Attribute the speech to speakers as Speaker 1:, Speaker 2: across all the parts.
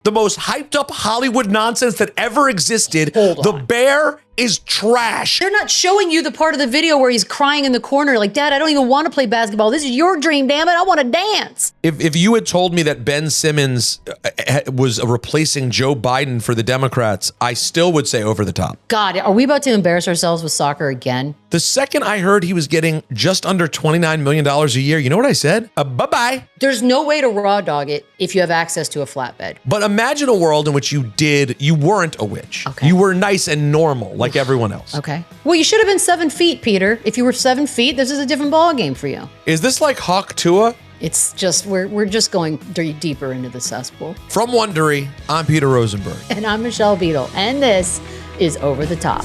Speaker 1: the most hyped up Hollywood nonsense that ever existed.
Speaker 2: Hold
Speaker 1: The
Speaker 2: on.
Speaker 1: bear is trash.
Speaker 2: They're not showing you the part of the video where he's crying in the corner like, Dad, I don't even want to play basketball. This is your dream, damn it. I want to dance.
Speaker 1: If you had told me that Ben Simmons was replacing Joe Biden for the Democrats, I still would say over the top.
Speaker 2: God, are we about to embarrass ourselves with soccer again?
Speaker 1: The second I heard he was getting just under $29 million a year, you know what I said? Bye-bye.
Speaker 2: There's no way to raw dog it if you have access to a flatbed.
Speaker 1: But imagine a world in which you weren't a witch.
Speaker 2: Okay.
Speaker 1: You were nice and normal like everyone else.
Speaker 2: Okay. Well, you should have been 7 feet, Peter. If you were 7 feet, this is a different ball game for you.
Speaker 1: Is this like Hawk Tua?
Speaker 2: It's just, we're just going deeper into the cesspool.
Speaker 1: From Wondery, I'm Peter Rosenberg.
Speaker 2: And I'm Michelle Beadle, and this is Over the Top.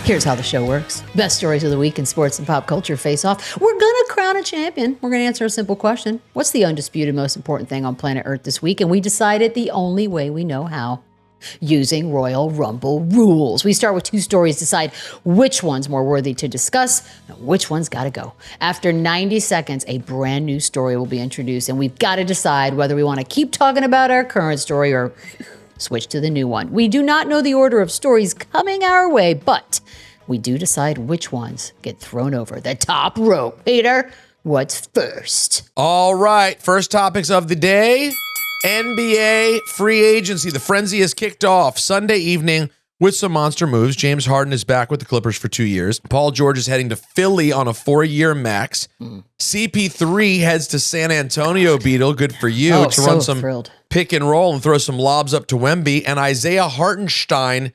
Speaker 2: Here's how the show works. Best stories of the week in sports and pop culture face off. We're gonna crown a champion. We're gonna answer a simple question. What's the undisputed most important thing on planet Earth this week? And we decided the only way we know how. Using Royal Rumble rules. We start with 2 stories, decide which one's more worthy to discuss, and which one's gotta go. After 90 seconds, a brand new story will be introduced, and we've gotta decide whether we wanna keep talking about our current story or switch to the new one. We do not know the order of stories coming our way, but we do decide which ones get thrown over the top rope. Peter, what's first?
Speaker 1: All right, first topics of the day. NBA free agency. The frenzy has kicked off Sunday evening with some monster moves. James Harden is back with the Clippers for 2 years. Paul George is heading to Philly on a 4-year max. CP3 heads to San Antonio, Beadle. Good for you to run some
Speaker 2: thrilled.
Speaker 1: pick and roll and throw some lobs up to Wemby. And Isaiah Hartenstein,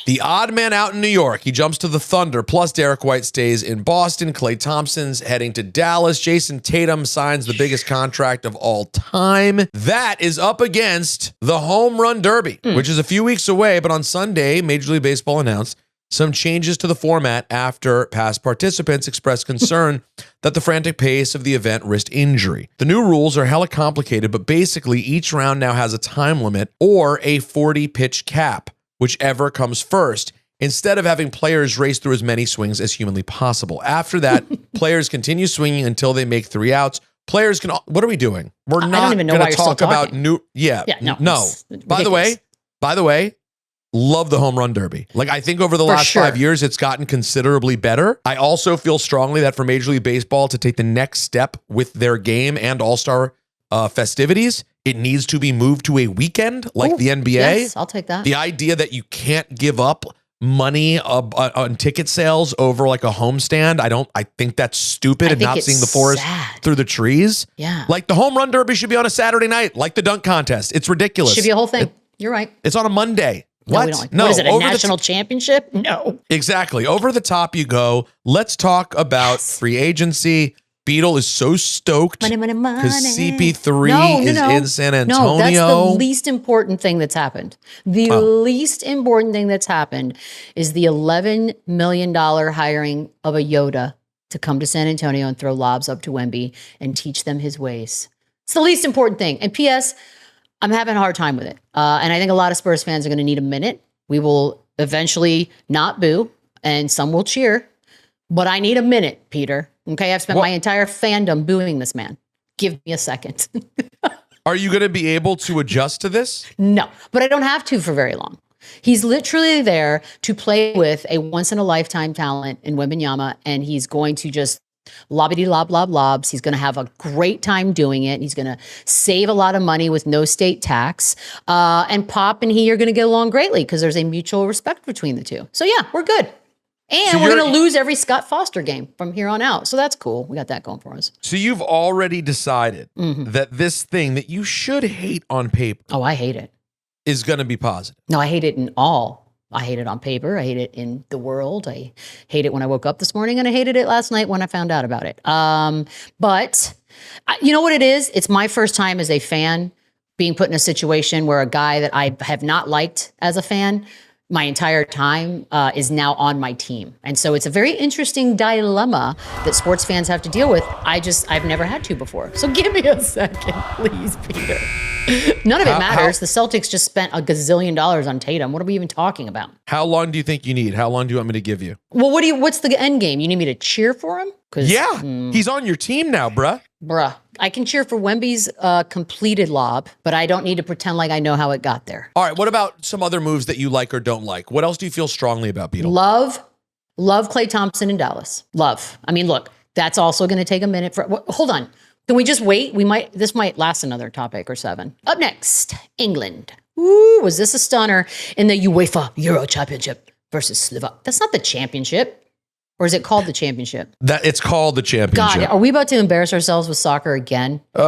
Speaker 1: the odd man out in New York. He jumps to the Thunder. Plus, Derek White stays in Boston. Klay Thompson's heading to Dallas. Jason Tatum signs the biggest contract of all time. That is up against the Home Run Derby, which is a few weeks away. But on Sunday, Major League Baseball announced some changes to the format after past participants expressed concern that the frantic pace of the event risked injury. The new rules are hella complicated, but basically each round now has a time limit or a 40-pitch cap, whichever comes first, instead of having players race through as many swings as humanly possible. After that, players continue swinging until they make 3 outs. Players can... What are we doing? We're not going to talk about new... Yeah, no. By the way, love the Home Run Derby. Like, I think over the last 5 years, it's gotten considerably better. I also feel strongly that for Major League Baseball to take the next step with their game and All-Star festivities, it needs to be moved to a weekend like the NBA.
Speaker 2: Yes, I'll take that.
Speaker 1: The idea that you can't give up money on ticket sales over like a homestand, I think that's stupid, and not seeing the forest through the trees.
Speaker 2: Yeah.
Speaker 1: Like the Home Run Derby should be on a Saturday night, like the dunk contest. It's ridiculous.
Speaker 2: Should be a whole thing. You're right.
Speaker 1: It's on a Monday.
Speaker 2: No,
Speaker 1: What?
Speaker 2: we don't.
Speaker 1: No,
Speaker 2: What is it, a national championship? No.
Speaker 1: Exactly. Over the top you go. Let's talk about free agency. Beadle is so stoked
Speaker 2: Money.
Speaker 1: because CP3 is in San Antonio.
Speaker 2: No, that's the least important thing that's happened. The least important thing that's happened is the $11 million hiring of a Yoda to come to San Antonio and throw lobs up to Wemby and teach them his ways. It's the least important thing. And P.S., I'm having a hard time with it. And I think a lot of Spurs fans are going to need a minute. We will eventually not boo, and some will cheer. But I need a minute, Peter. Okay, I've spent my entire fandom booing this man. Give me a second.
Speaker 1: Are you going to be able to adjust to this?
Speaker 2: No, but I don't have to for very long. He's literally there to play with a once-in-a-lifetime talent in Wembanyama, and he's going to just lobs. He's going to have a great time doing it. He's going to save a lot of money with no state tax. And Pop and he are going to get along greatly because there's a mutual respect between the two. So yeah, we're good. And we're going to lose every Scott Foster game from here on out. So that's cool. We got that going for us.
Speaker 1: So you've already decided that this thing that you should hate on paper.
Speaker 2: Oh, I hate it.
Speaker 1: Is going to be positive.
Speaker 2: No, I hate it in all. I hate it on paper. I hate it in the world. I hate it when I woke up this morning, and I hated it last night when I found out about it. But you know what it is? It's my first time as a fan being put in a situation where a guy that I have not liked as a fan my entire time is now on my team. And so it's a very interesting dilemma that sports fans have to deal with. I've never had to before. So give me a second, please, Peter. None of it matters. The Celtics just spent $1 gazillion on Tatum. What are we even talking about?
Speaker 1: How long do you think you need? How long do you want me to give you?
Speaker 2: Well, what's the end game? You need me to cheer for him?
Speaker 1: He's on your team now, bruh.
Speaker 2: I can cheer for Wemby's completed lob, but I don't need to pretend like I know how it got there.
Speaker 1: All right, what about some other moves that you like or don't like? What else do you feel strongly about, Beadle?
Speaker 2: Love Klay Thompson in Dallas. Love. I mean, look, that's also going to take a minute. Hold on. Can we just wait? This might last another topic or 7. Up next, England. Ooh, was this a stunner in the UEFA Euro Championship versus Slovakia? That's not the championship. Or is it called the championship?
Speaker 1: It's called the championship.
Speaker 2: God, are we about to embarrass ourselves with soccer again? You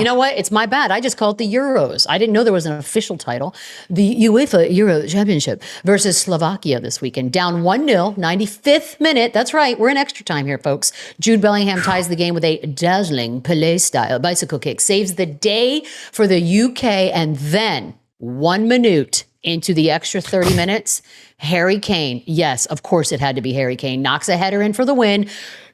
Speaker 2: know what? It's my bad. I just called it the Euros. I didn't know there was an official title. The UEFA Euro Championship versus Slovakia this weekend. Down 1-0, 95th minute. That's right. We're in extra time here, folks. Jude Bellingham ties the game with a dazzling Pelé-style bicycle kick. Saves the day for the UK. And then 1 minute into the extra 30 minutes, Harry Kane, yes, of course it had to be Harry Kane, knocks a header in for the win.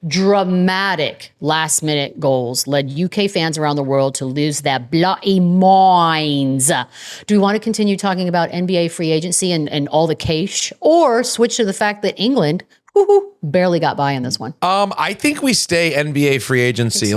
Speaker 2: Dramatic last-minute goals led UK fans around the world to lose their bloody minds. Do we want to continue talking about NBA free agency and all the cash, or switch to the fact that England barely got by in this one?
Speaker 1: I think we stay NBA free agency.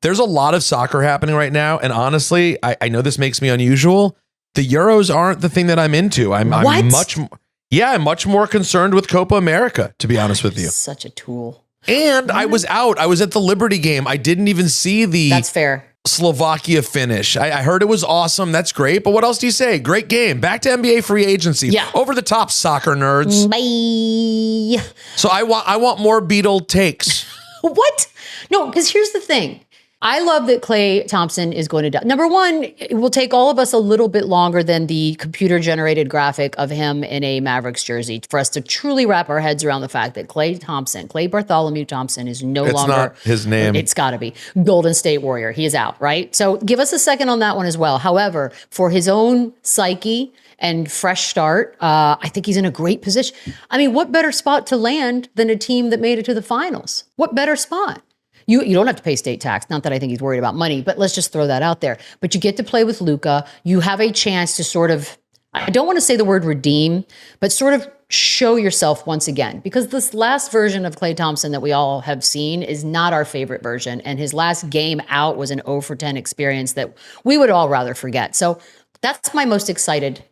Speaker 1: There's a lot of soccer happening right now, and honestly, I know this makes me unusual. The Euros aren't the thing that I'm into. I'm much more concerned with Copa America, to be honest with you.
Speaker 2: Such a tool.
Speaker 1: And I was out. I was at the Liberty game. I didn't even see the
Speaker 2: That's fair.
Speaker 1: Slovakia finish. I heard it was awesome. That's great. But what else do you say? Great game. Back to NBA free agency.
Speaker 2: Yeah.
Speaker 1: Over the top soccer nerds.
Speaker 2: Bye.
Speaker 1: So I want more Beadle takes.
Speaker 2: What? No, because here's the thing. I love that Klay Thompson is going to die. Number one, it will take all of us a little bit longer than the computer-generated graphic of him in a Mavericks jersey for us to truly wrap our heads around the fact that Klay Bartholomew Thompson is no longer...
Speaker 1: It's not his name.
Speaker 2: It's got to be. Golden State Warrior. He is out, right? So give us a second on that one as well. However, for his own psyche and fresh start, I think he's in a great position. I mean, what better spot to land than a team that made it to the finals? What better spot? You don't have to pay state tax. Not that I think he's worried about money, but let's just throw that out there. But you get to play with Luka. You have a chance to sort of, I don't want to say the word redeem, but sort of show yourself once again. Because this last version of Klay Thompson that we all have seen is not our favorite version. And his last game out was an 0 for 10 experience that we would all rather forget. So that's my most excited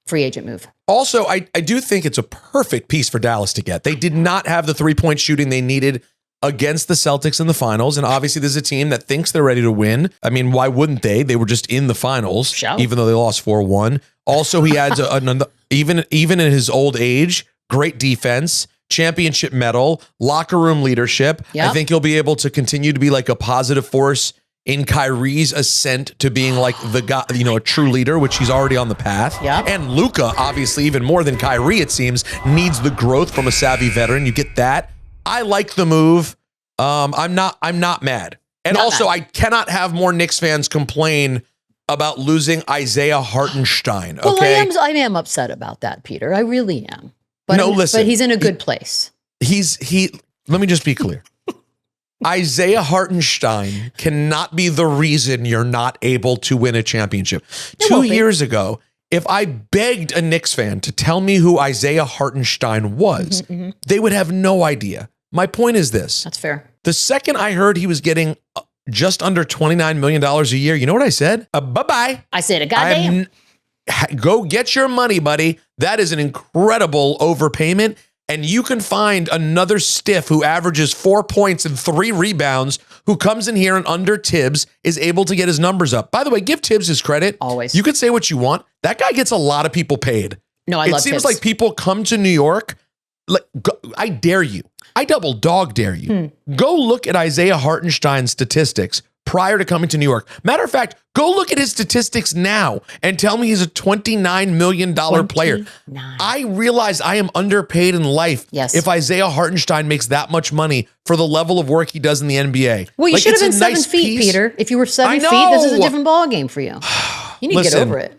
Speaker 2: free agent move.
Speaker 1: Also, I do think it's a perfect piece for Dallas to get. They did not have the three-point shooting they needed against the Celtics in the finals. And obviously there's a team that thinks they're ready to win. I mean, why wouldn't they? They were just in the finals, even though they lost 4-1. Also, he adds another, even in his old age, great defense, championship medal, locker room leadership. Yep. I think he'll be able to continue to be like a positive force in Kyrie's ascent to being like the guy, a true leader, which he's already on the path.
Speaker 2: Yep.
Speaker 1: And Luka, obviously, even more than Kyrie, it seems, needs the growth from a savvy veteran. You get that. I like the move. I'm not mad. And also, I cannot have more Knicks fans complain about losing Isaiah Hartenstein. Okay?
Speaker 2: Well, I am upset about that, Peter. I really am. But
Speaker 1: listen.
Speaker 2: But he's in a good place.
Speaker 1: Let me just be clear. Isaiah Hartenstein cannot be the reason you're not able to win a championship. 2 years ago, if I begged a Knicks fan to tell me who Isaiah Hartenstein was, they would have no idea. My point is this.
Speaker 2: That's fair.
Speaker 1: The second I heard he was getting just under $29 million a year, you know what I said? Bye-bye.
Speaker 2: I said, goddamn.
Speaker 1: Go get your money, buddy. That is an incredible overpayment. And you can find another stiff who averages 4 points and 3 rebounds, who comes in here and under Tibbs is able to get his numbers up. By the way, give Tibbs his credit.
Speaker 2: Always.
Speaker 1: You could say what you want. That guy gets a lot of people paid.
Speaker 2: No, I love Tibbs.
Speaker 1: It seems like people come to New York. I dare you. I double dog dare you. Go look at Isaiah Hartenstein's statistics prior to coming to New York. Matter of fact, go look at his statistics now and tell me he's a $29 million player. I realize I am underpaid in life if Isaiah Hartenstein makes that much money for the level of work he does in the NBA.
Speaker 2: Well, you should have been 7 feet, Peter. If you were 7 feet, this is a different ballgame for you. You need to get over it.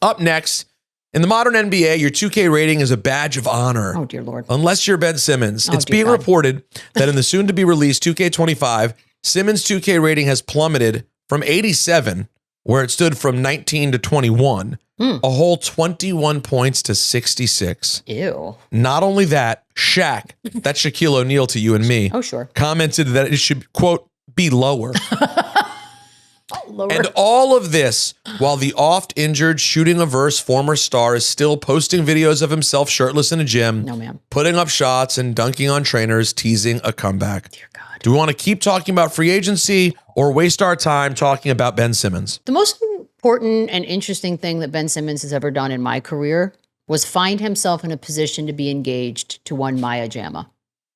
Speaker 1: Up next, In the modern NBA, your 2K rating is a badge of honor.
Speaker 2: Oh, dear Lord.
Speaker 1: Unless you're Ben Simmons.
Speaker 2: Oh,
Speaker 1: it's
Speaker 2: dear
Speaker 1: being
Speaker 2: God.
Speaker 1: reported that in the soon-to-be-released 2K25, Simmons' 2K rating has plummeted from 87, where it stood from 19 to 21, a whole 21 points to 66.
Speaker 2: Ew.
Speaker 1: Not only that, Shaq, that's Shaquille O'Neal to you and me,
Speaker 2: Oh, sure.
Speaker 1: commented that it should, quote, be lower.
Speaker 2: Lower.
Speaker 1: And all of this while the oft-injured shooting-averse former star is still posting videos of himself shirtless in a gym,
Speaker 2: No, ma'am.
Speaker 1: putting up shots and dunking on trainers, teasing a comeback.
Speaker 2: Dear God.
Speaker 1: Do we want to keep talking about free agency or waste our time talking about Ben Simmons?
Speaker 2: The most important and interesting thing that Ben Simmons has ever done in my career was find himself in a position to be engaged to one Maya Jama.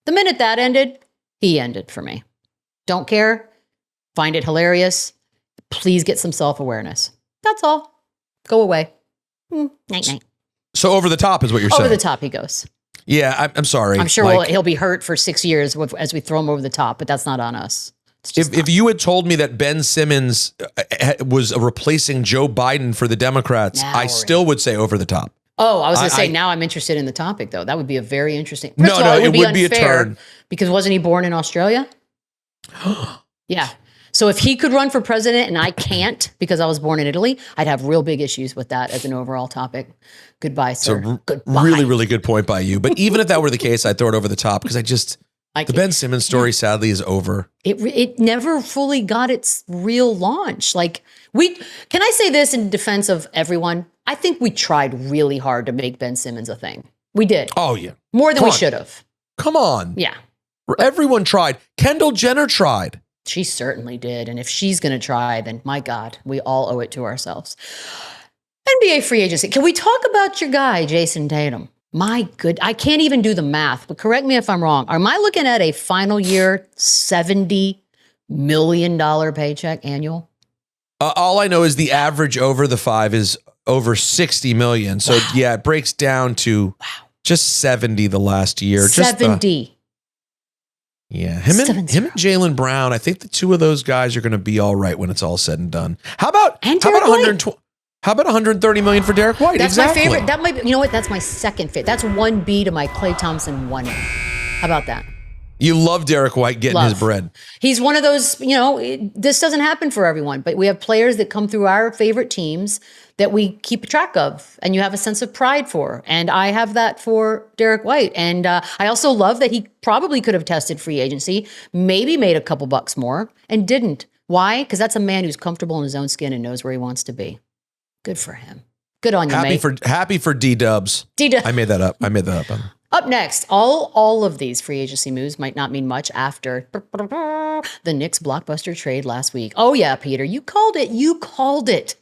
Speaker 2: The minute that ended, he ended for me. Don't care. Find it hilarious. Please get some self-awareness. That's all. Go away. Night.
Speaker 1: So over the top is what you're saying.
Speaker 2: Over the top he goes.
Speaker 1: Yeah, I'm sorry.
Speaker 2: I'm sure he'll be hurt for 6 years as we throw him over the top, but that's not on us.
Speaker 1: If you had told me that Ben Simmons was replacing Joe Biden for the Democrats, I still would say over the top.
Speaker 2: Oh, I was going to say, now I'm interested in the topic, though. That would be a very interesting. First
Speaker 1: No,
Speaker 2: of all,
Speaker 1: it would be a
Speaker 2: unfair
Speaker 1: turn.
Speaker 2: because wasn't he born in Australia? Yeah. So if he could run for president and I can't because I was born in Italy, I'd have real big issues with that as an overall topic. Goodbye, sir. Goodbye.
Speaker 1: Really, really good point by you. But even if that were the case, I'd throw it over the top because the Ben Simmons story sadly is over.
Speaker 2: It never fully got its real launch. Can I say this in defense of everyone? I think we tried really hard to make Ben Simmons a thing. We did.
Speaker 1: Oh, yeah.
Speaker 2: More than we should have.
Speaker 1: Come on.
Speaker 2: Yeah.
Speaker 1: Everyone tried. Kendall Jenner tried.
Speaker 2: She certainly did. And if she's going to try, then my God, we all owe it to ourselves. NBA free agency. Can we talk about your guy, Jason Tatum? My good, I can't even do the math, but correct me if I'm wrong. Am I looking at a final year $70 million paycheck annual?
Speaker 1: All I know is the average over the 5 is over 60 million. So yeah, it breaks down to just 70 the last year.
Speaker 2: 70.
Speaker 1: Yeah, him and Jaylen Brown. I think the two of those guys are going to be all right when it's all said and done. How about 120? How about 130 million for Derek White?
Speaker 2: That's my favorite. That might be, you know what? That's my second favorite. That's 1B to my Klay Thompson 1A. How about that?
Speaker 1: You love Derek White getting his bread.
Speaker 2: He's one of those, this doesn't happen for everyone, but we have players that come through our favorite teams that we keep track of and you have a sense of pride for. And I have that for Derek White. And I also love that he probably could have tested free agency, maybe made a couple bucks more and didn't. Why? Because that's a man who's comfortable in his own skin and knows where he wants to be. Good for him. Good on you, mate.
Speaker 1: Happy for D-Dubs.
Speaker 2: D-Dubs.
Speaker 1: I made that up.
Speaker 2: Up next, all of these free agency moves might not mean much after the Knicks blockbuster trade last week. Oh yeah, Peter, you called it.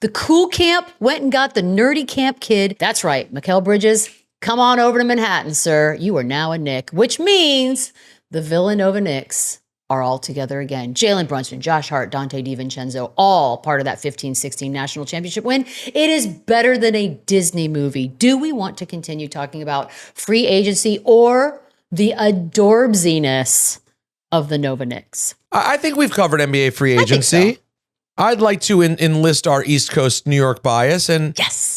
Speaker 2: The cool camp went and got the nerdy camp kid. That's right, Mikal Bridges, come on over to Manhattan, sir. You are now a Knick, which means the Villanova Knicks are all together again. Jalen Brunson, Josh Hart, Dante DiVincenzo, all part of that 15-16 national championship win. It is better than a Disney movie. Do we want to continue talking about free agency or the adorbsiness of the Nova Knicks?
Speaker 1: I think we've covered NBA free agency. I'd like to enlist our East Coast New York bias and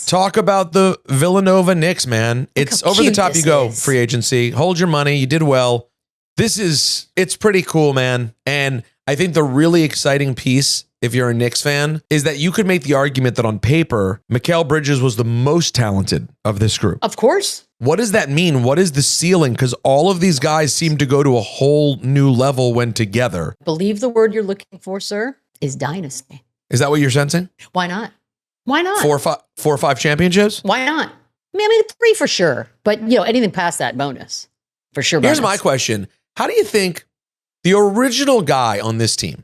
Speaker 1: talk about the Villanova Knicks, man. It's over the top you go, free agency. Hold your money. You did well. It's pretty cool, man. And I think the really exciting piece, if you're a Knicks fan, is that you could make the argument that on paper, Mikal Bridges was the most talented of this group.
Speaker 2: Of course.
Speaker 1: What does that mean? What is the ceiling? Because all of these guys seem to go to a whole new level when together.
Speaker 2: I believe the word you're looking for, sir, is dynasty.
Speaker 1: Is that what you're sensing?
Speaker 2: Why not? Why not?
Speaker 1: 4 or 5 championships?
Speaker 2: Why not? I mean 3 for sure. But, anything past that, bonus. For sure, bonus.
Speaker 1: Here's my question. How do you think the original guy on this team,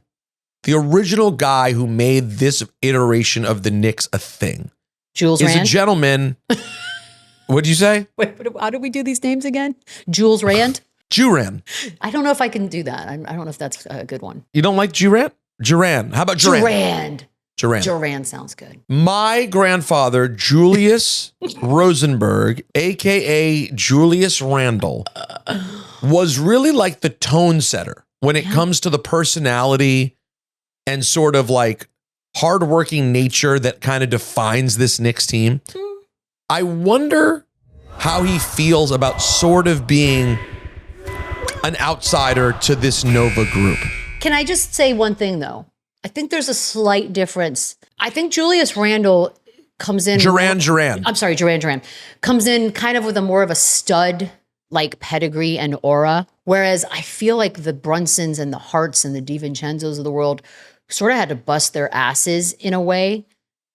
Speaker 1: the original guy who made this iteration of the Knicks a thing,
Speaker 2: Jules
Speaker 1: is
Speaker 2: Rand?
Speaker 1: a gentleman. What'd you say?
Speaker 2: Wait, how do we do these names again? Jules Rand?
Speaker 1: Juran.
Speaker 2: I don't know if I can do that. I don't know if that's a good one.
Speaker 1: You don't like Juran? Juran. How about Juran?
Speaker 2: Juran. Juran sounds good.
Speaker 1: My grandfather, Julius Rosenberg, a.k.a. Julius Randle, was really like the tone setter when it comes to the personality and sort of like hardworking nature that kind of defines this Knicks team. I wonder how he feels about sort of being an outsider to this Nova group.
Speaker 2: Can I just say one thing, though? I think there's a slight difference. I think Julius Randle comes in.
Speaker 1: Duran.
Speaker 2: I'm sorry, Duran. Comes in kind of with a more of a stud like pedigree and aura. Whereas I feel like the Brunsons and the Harts and the DiVincenzos of the world sort of had to bust their asses in a way.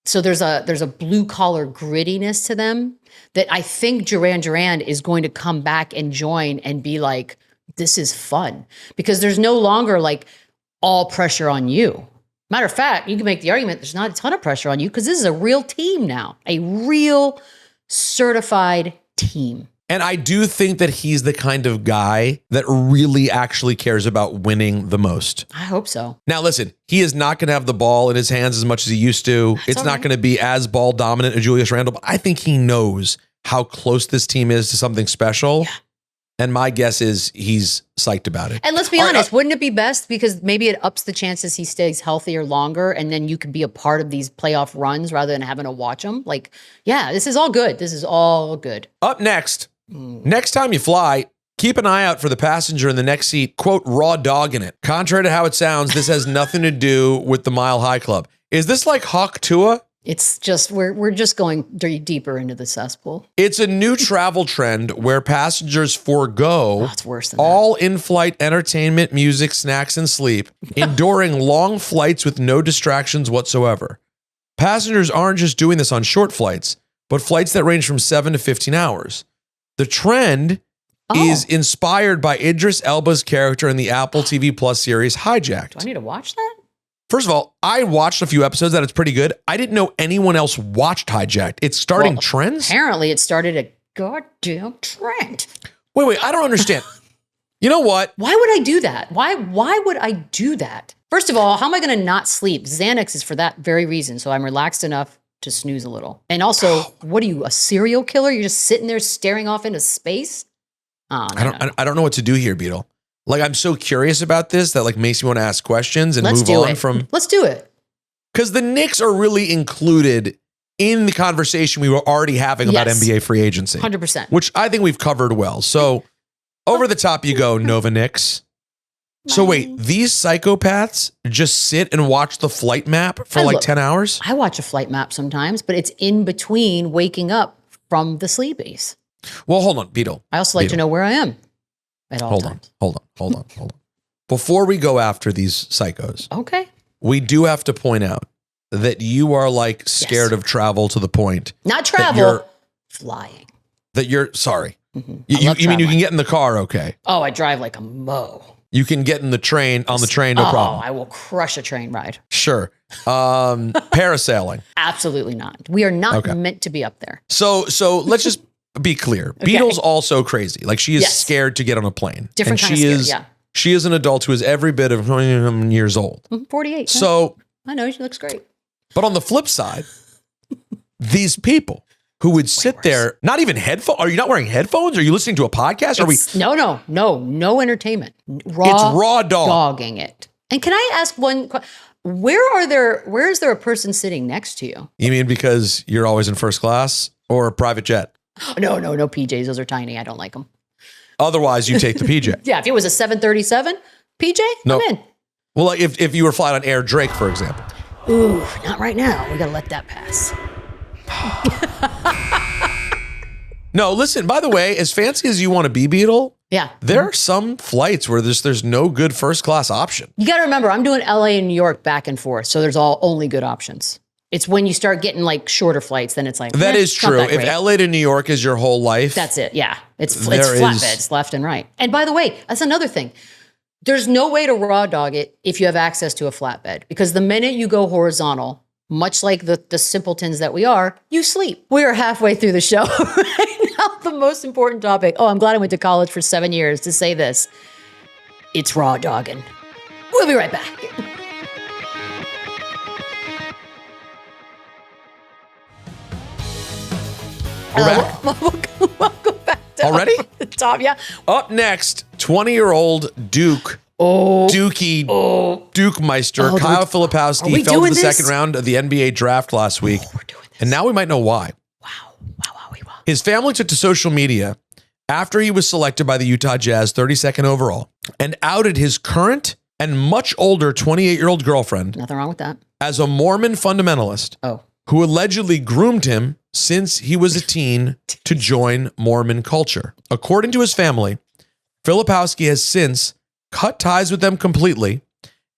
Speaker 2: So there's a blue collar grittiness to them that I think Duran is going to come back and join and be like, this is fun, because there's no longer like all pressure on you. Matter of fact, you can make the argument there's not a ton of pressure on you because this is a real team now, a real certified team.
Speaker 1: And I do think that he's the kind of guy that really actually cares about winning the most.
Speaker 2: I hope so.
Speaker 1: Now, listen, he is not going to have the ball in his hands as much as he used to. It's not going to be as ball dominant as Julius Randle, but I think he knows how close this team is to something special.
Speaker 2: Yeah.
Speaker 1: And my guess is he's psyched about it.
Speaker 2: And let's be honest, wouldn't it be best because maybe it ups the chances he stays healthier longer and then you can be a part of these playoff runs rather than having to watch them? Like, yeah, this is all good. This is all good.
Speaker 1: Up next, next time you fly, keep an eye out for the passenger in the next seat, quote, raw-doggin it. Contrary to how it sounds, this has nothing to do with the Mile High Club. Is this like Hawk Tua?
Speaker 2: It's just, we're just going deeper into the cesspool.
Speaker 1: It's a new travel trend where passengers forego
Speaker 2: It's worse than
Speaker 1: all in-flight entertainment, music, snacks, and sleep, enduring long flights with no distractions whatsoever. Passengers aren't just doing this on short flights, but flights that range from 7 to 15 hours. The trend is inspired by Idris Elba's character in the Apple TV Plus series Hijacked.
Speaker 2: Do I need to watch that?
Speaker 1: First of all, I watched a few episodes that it's pretty good. I didn't know anyone else watched Hijacked. It's starting trends?
Speaker 2: Apparently it started a goddamn trend.
Speaker 1: Wait, I don't understand. You know what?
Speaker 2: Why would I do that? Why would I do that? First of all, how am I going to not sleep? Xanax is for that very reason. So I'm relaxed enough to snooze a little. And also, what are you, a serial killer? You're just sitting there staring off into space?
Speaker 1: I don't know what to do here, Beadle. Like, I'm so curious about this that like makes me want to ask questions and move on from.
Speaker 2: Let's do it.
Speaker 1: Because the Knicks are really included in the conversation we were already having about NBA free agency.
Speaker 2: 100%.
Speaker 1: Which I think we've covered well. So over the top you go, Nova Knicks. So wait, these psychopaths just sit and watch the flight map for like 10 hours?
Speaker 2: I watch a flight map sometimes, but it's in between waking up from the sleepies.
Speaker 1: Well, hold on, Beadle.
Speaker 2: I also like to know where I am at all times.
Speaker 1: Hold on. Before we go after these psychos,
Speaker 2: okay,
Speaker 1: we do have to point out that you are like scared of travel to the point.
Speaker 2: Not travel, flying.
Speaker 1: That you're sorry.
Speaker 2: Mm-hmm.
Speaker 1: You mean you can get in the car, okay?
Speaker 2: Oh, I drive like a moe.
Speaker 1: You can get in the train, on the train, no problem.
Speaker 2: Oh, I will crush a train ride.
Speaker 1: Sure. Parasailing.
Speaker 2: Absolutely not. We are not meant to be up there.
Speaker 1: So let's just be clear. Beadle's also crazy. Like she is scared to get on a plane.
Speaker 2: Different kind of scared, yeah.
Speaker 1: She is an adult who is every bit of 20 years old.
Speaker 2: 48.
Speaker 1: So
Speaker 2: I know, she looks great.
Speaker 1: But on the flip side, these people who would sit there, not even headphones. Are you not wearing headphones? Are you listening to a podcast?
Speaker 2: No entertainment.
Speaker 1: It's raw
Speaker 2: dogging it. And can I ask one question? Where is there a person sitting next to you?
Speaker 1: You mean because you're always in first class or a private jet?
Speaker 2: No PJs. Those are tiny. I don't like them.
Speaker 1: Otherwise, you take the PJ.
Speaker 2: Yeah, if it was a 737 PJ, I'm in.
Speaker 1: Well, like if you were flying on Air Drake, for example.
Speaker 2: Ooh, not right now. We got to let that pass.
Speaker 1: No, listen, by the way, as fancy as you want to be, Beadle, there are some flights where there's no good first class option.
Speaker 2: You got to remember, I'm doing LA and New York back and forth, so there's only good options. It's when you start getting like shorter flights, then it's like,
Speaker 1: that is true. If LA to New York is your whole life.
Speaker 2: That's it. Yeah. It's flatbeds left and right. And by the way, that's another thing. There's no way to raw dog it if you have access to a flatbed, because the minute you go horizontal, much like the simpletons that we are, you sleep. We are halfway through the show right now. The most important topic. Oh, I'm glad I went to college for 7 years to say this. It's raw dogging. We'll be right back.
Speaker 1: We're back.
Speaker 2: Welcome back to
Speaker 1: already?
Speaker 2: The top, yeah.
Speaker 1: Up next, 20-year-old Duke. Dookie Meister, Kyle Filipowski fell in the second round of the NBA draft last week.
Speaker 2: We're doing this.
Speaker 1: And now we might know why.
Speaker 2: Wow.
Speaker 1: His family took to social media after he was selected by the Utah Jazz 32nd overall and outed his current and much older 28-year-old girlfriend.
Speaker 2: Nothing wrong with that.
Speaker 1: As a Mormon fundamentalist who allegedly groomed him since he was a teen to join Mormon culture. According to his family, Filipowski has since cut ties with them completely,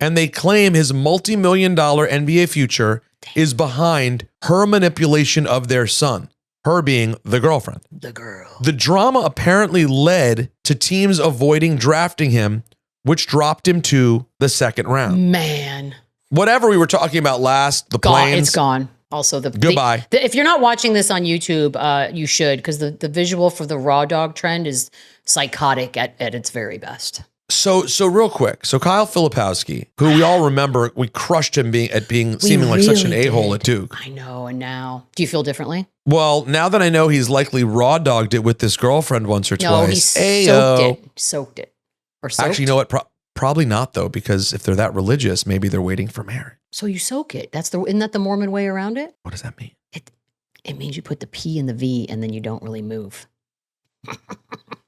Speaker 1: and they claim his multi-million-dollar NBA future is behind her manipulation of their son, her being the girlfriend.
Speaker 2: The girl.
Speaker 1: The drama apparently led to teams avoiding drafting him, which dropped him to the second round.
Speaker 2: Man.
Speaker 1: Whatever we were talking about last, the planes.
Speaker 2: It's gone. Also,
Speaker 1: goodbye.
Speaker 2: If you're not watching this on YouTube, you should, because the visual for the raw dog trend is psychotic at its very best.
Speaker 1: So real quick. So Kyle Filipowski, who we all remember, we crushed him seeming like such an a-hole at Duke.
Speaker 2: I know. And now, do you feel differently?
Speaker 1: Well, now that I know he's likely raw dogged it with this girlfriend once or twice.
Speaker 2: No, he soaked it. Or soaked.
Speaker 1: Actually, you know what? Probably not though, because if they're that religious, maybe they're waiting for marriage.
Speaker 2: So you soak it. Isn't that the Mormon way around it?
Speaker 1: What does that mean?
Speaker 2: It means you put the P in the V and then you don't really move.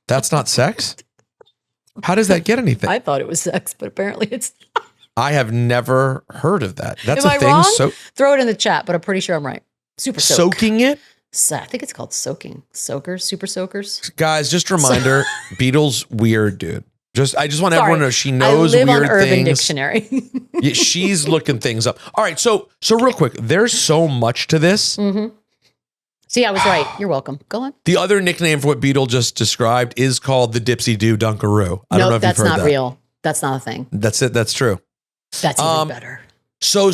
Speaker 1: That's not sex? How does that get anything?
Speaker 2: I thought it was sex, but apparently it's not.
Speaker 1: I have never heard of that. That's
Speaker 2: Am
Speaker 1: a
Speaker 2: I
Speaker 1: thing.
Speaker 2: Wrong? Throw it in the chat, but I'm pretty sure I'm right. Super soak.
Speaker 1: Soaking it?
Speaker 2: I think it's called soaking. Soakers, super soakers.
Speaker 1: Guys, just a reminder, Beadle's weird, dude. I just want everyone to know she knows
Speaker 2: I live
Speaker 1: weird
Speaker 2: on Urban
Speaker 1: things.
Speaker 2: Dictionary.
Speaker 1: Yeah, she's looking things up. All right, so real quick, there's so much to this.
Speaker 2: Mm-hmm. See, I was right. You're welcome. Go on.
Speaker 1: The other nickname for what Beadle just described is called the Dipsy Doo Dunkaroo. I don't know if you've heard that.
Speaker 2: That's not real. That's not a thing.
Speaker 1: That's it. That's true.
Speaker 2: That's even better.
Speaker 1: So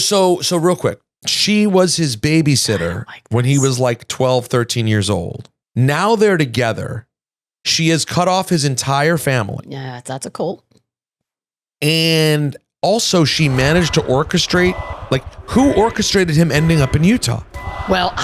Speaker 1: real quick, she was his babysitter when he was like 12, 13 years old. Now they're together. She has cut off his entire family.
Speaker 2: Yeah, that's a cult.
Speaker 1: And also she managed to orchestrate, who orchestrated him ending up in Utah?
Speaker 2: Well,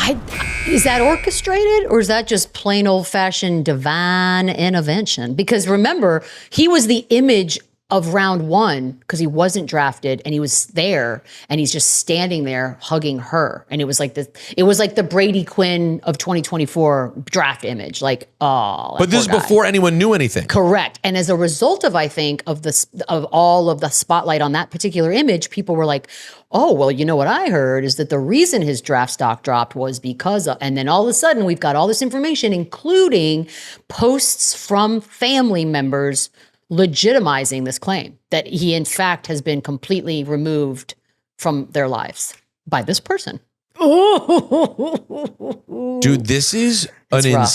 Speaker 2: is that orchestrated or is that just plain old fashioned divine intervention? Because remember, he was the image of round one because he wasn't drafted and he was there and he's just standing there hugging her. And it was like the Brady Quinn of 2024 draft image. But
Speaker 1: this is before anyone knew anything.
Speaker 2: Correct. And as a result of, I think, of all of the spotlight on that particular image, people were like, oh, well, you know what I heard is that the reason his draft stock dropped was because of, and then all of a sudden we've got all this information, including posts from family members legitimizing this claim that he, in fact, has been completely removed from their lives by this person.
Speaker 1: Dude, this is an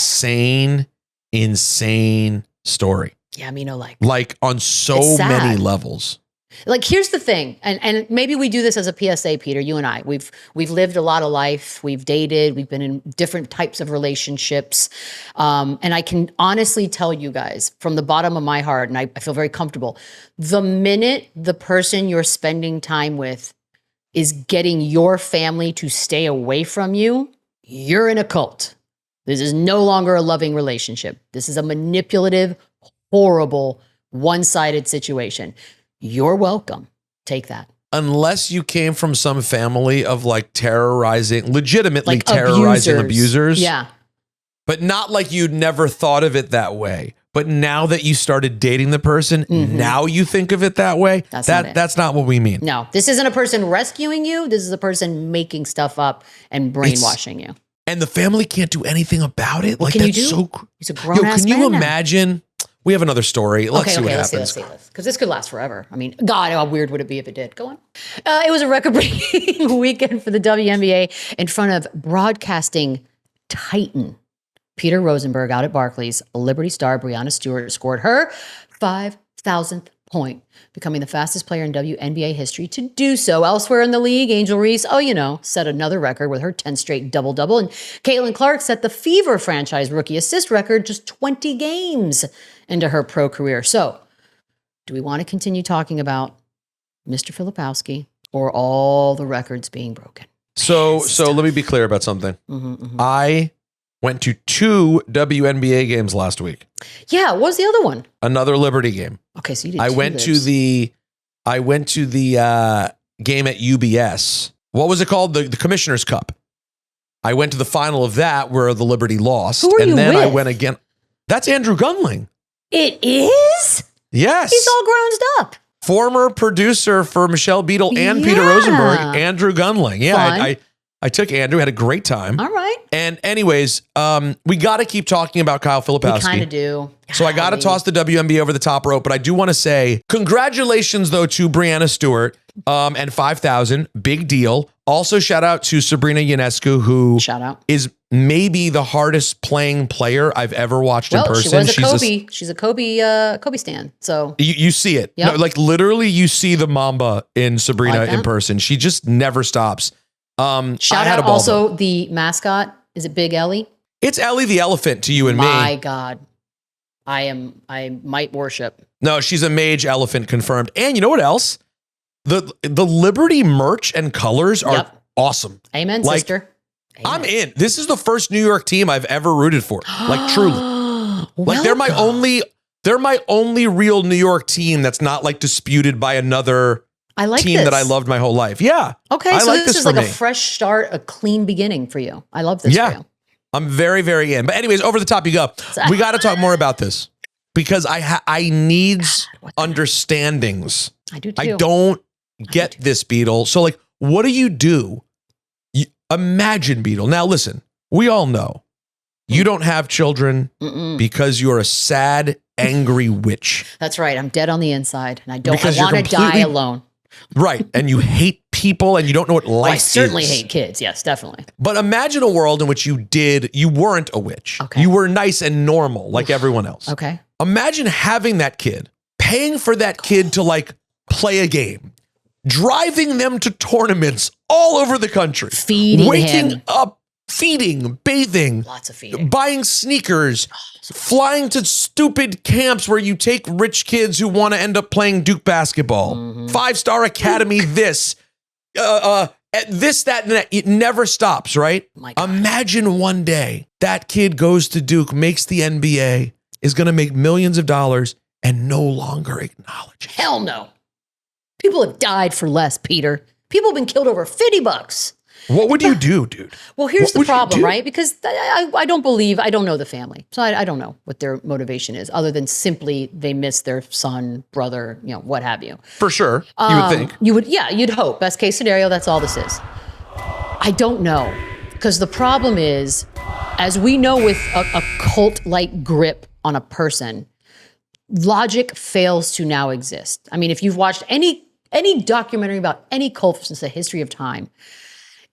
Speaker 1: insane story.
Speaker 2: Yeah, I mean,
Speaker 1: like on so many levels.
Speaker 2: Like, here's the thing, and maybe we do this as a PSA, Peter, you and I. We've lived a lot of life. We've dated. We've been in different types of relationships. And I can honestly tell you guys from the bottom of my heart, and I feel very comfortable, the minute the person you're spending time with is getting your family to stay away from you, you're in a cult. This is no longer a loving relationship. This is a manipulative, horrible, one-sided situation. You're welcome. Take that.
Speaker 1: Unless you came from some family of legitimately terrorizing abusers.
Speaker 2: Yeah.
Speaker 1: But not like you'd never thought of it that way. But now that you started dating the person, now you think of it that way. That's not what we mean.
Speaker 2: No, this isn't a person rescuing you. This is a person making stuff up and brainwashing you.
Speaker 1: And the family can't do anything about it.
Speaker 2: What can you do? He's a grown-ass man.
Speaker 1: Can you imagine? We have another story. Let's see what happens.
Speaker 2: Let's see. Because this could last forever. I mean, God, how weird would it be if it did? Go on. It was a record-breaking weekend for the WNBA in front of broadcasting titan Peter Rosenberg out at Barclays. Liberty star Breanna Stewart scored her 5,000th point, becoming the fastest player in WNBA history to do so. Elsewhere in the league, Angel Reese, set another record with her 10 straight double-double. And Caitlin Clark set the Fever franchise rookie assist record just 20 games into her pro career. So, do we want to continue talking about Mr. Filipowski or all the records being broken?
Speaker 1: So let me be clear about something. I went to 2 WNBA games last week.
Speaker 2: Yeah, what was the other one?
Speaker 1: Another Liberty game.
Speaker 2: Okay, so you did
Speaker 1: I went to the game at UBS. What was it called? The Commissioner's Cup. I went to the final of that where the Liberty lost.
Speaker 2: Who are
Speaker 1: and
Speaker 2: you
Speaker 1: then I
Speaker 2: with?
Speaker 1: went again. That's Andrew Gunling.
Speaker 2: It is?
Speaker 1: Yes.
Speaker 2: He's all grown up.
Speaker 1: Former producer for Michelle Beadle and Peter Rosenberg, Andrew Gunling. Yeah, I took Andrew, had a great time.
Speaker 2: All right.
Speaker 1: And anyways, we got to keep talking about Kyle Filipowski.
Speaker 2: We kind of do.
Speaker 1: So I got to toss the WNBA over the top rope, but I do want to say congratulations, though, to Brianna Stewart and 5,000. Big deal. Also, shout out to Sabrina Ionescu, who is maybe the hardest playing player I've ever watched in person.
Speaker 2: She was a Kobe. She's a Kobe stan. So
Speaker 1: you see it.
Speaker 2: Yep.
Speaker 1: No, like literally you see the Mamba in Sabrina in person. She just never stops.
Speaker 2: Shout out also the mascot. Is it Big Ellie?
Speaker 1: It's Ellie the elephant to you and me.
Speaker 2: My God. I might worship.
Speaker 1: No, she's a mage elephant confirmed. And you know what else? The Liberty merch and colors are awesome.
Speaker 2: Amen, sister. Amen.
Speaker 1: I'm in. This is the first New York team I've ever rooted for. Like truly. Like they're my only real New York team that's not like disputed by another team that I loved my whole life. Yeah.
Speaker 2: Okay, so this is like a fresh start, a clean beginning for you. I love this for you.
Speaker 1: I'm very, very in. But anyways, over the top you go. We got to talk more about this because I need understandings.
Speaker 2: I do too.
Speaker 1: I don't get this, Beadle. So like, what do you do? Imagine, Beadle. Now listen, we all know you don't have children because you're a sad, angry witch.
Speaker 2: That's right. I'm dead on the inside and I want to die alone.
Speaker 1: Right. And you hate people and you don't know what life is.
Speaker 2: I certainly hate kids. Yes, definitely.
Speaker 1: But imagine a world in which you weren't a witch.
Speaker 2: Okay.
Speaker 1: You were nice and normal like everyone else.
Speaker 2: Okay.
Speaker 1: Imagine having that kid, paying for that kid to like play a game, driving them to tournaments all over the country, waking up, feeding, bathing,
Speaker 2: lots of feeding,
Speaker 1: buying sneakers, flying to stupid camps where you take rich kids who want to end up playing Duke basketball, 5-star academy, this, that, and that. It never stops, right? Imagine one day that kid goes to Duke, makes the NBA, is going to make millions of dollars and no longer acknowledge it.
Speaker 2: Hell no. People have died for less, Peter. People have been killed over $50.
Speaker 1: What would you do, dude?
Speaker 2: Well, here's the problem, right? Because I don't know the family. So I don't know what their motivation is other than simply they miss their son, brother, what have you.
Speaker 1: For sure. You would think.
Speaker 2: You'd hope. Best case scenario, that's all this is. I don't know. Because the problem is, as we know with a cult-like grip on a person, logic fails to now exist. I mean, if you've watched any documentary about any cult since the history of time,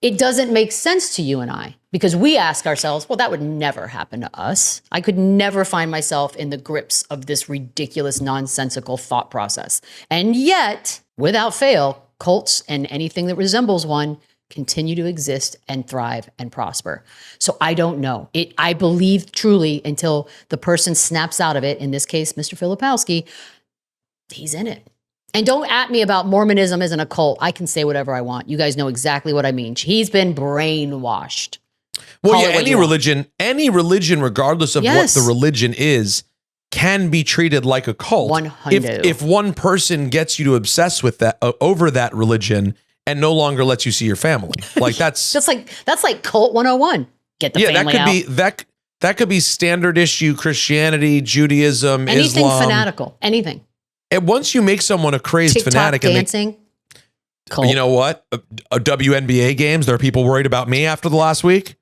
Speaker 2: it doesn't make sense to you and I because we ask ourselves, well, that would never happen to us. I could never find myself in the grips of this ridiculous, nonsensical thought process. And yet, without fail, cults and anything that resembles one continue to exist and thrive and prosper. So I don't know. I believe truly until the person snaps out of it, in this case, Mr. Filipowski, he's in it. And don't at me about Mormonism isn't a cult. I can say whatever I want. You guys know exactly what I mean. He's been brainwashed.
Speaker 1: Well, yeah, any religion, regardless of what the religion is, can be treated like a cult.
Speaker 2: 100.
Speaker 1: If one person gets you to obsess with that over that religion and no longer lets you see your family, like that's
Speaker 2: like cult 101. Get the family out.
Speaker 1: That could be standard issue Christianity, Judaism,
Speaker 2: anything
Speaker 1: Islam,
Speaker 2: fanatical, anything.
Speaker 1: And once you make someone a crazed
Speaker 2: TikTok
Speaker 1: fanatic,
Speaker 2: dancing,
Speaker 1: you know what? A WNBA games. There are people worried about me after the last week.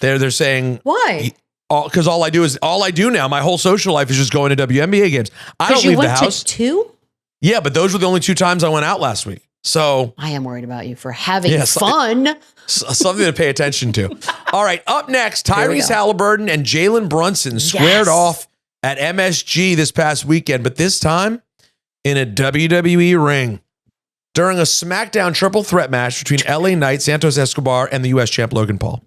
Speaker 1: They're saying
Speaker 2: why?
Speaker 1: Because all I do now. My whole social life is just going to WNBA games. I don't leave the house.
Speaker 2: To 2?
Speaker 1: Yeah, but those were the only 2 times I went out last week. So
Speaker 2: I am worried about you for having fun.
Speaker 1: Something to pay attention to. All right, up next, Tyrese Haliburton and Jalen Brunson squared off at MSG this past weekend, but this time in a WWE ring during a SmackDown triple threat match between LA Knight, Santos Escobar, and the US champ Logan Paul.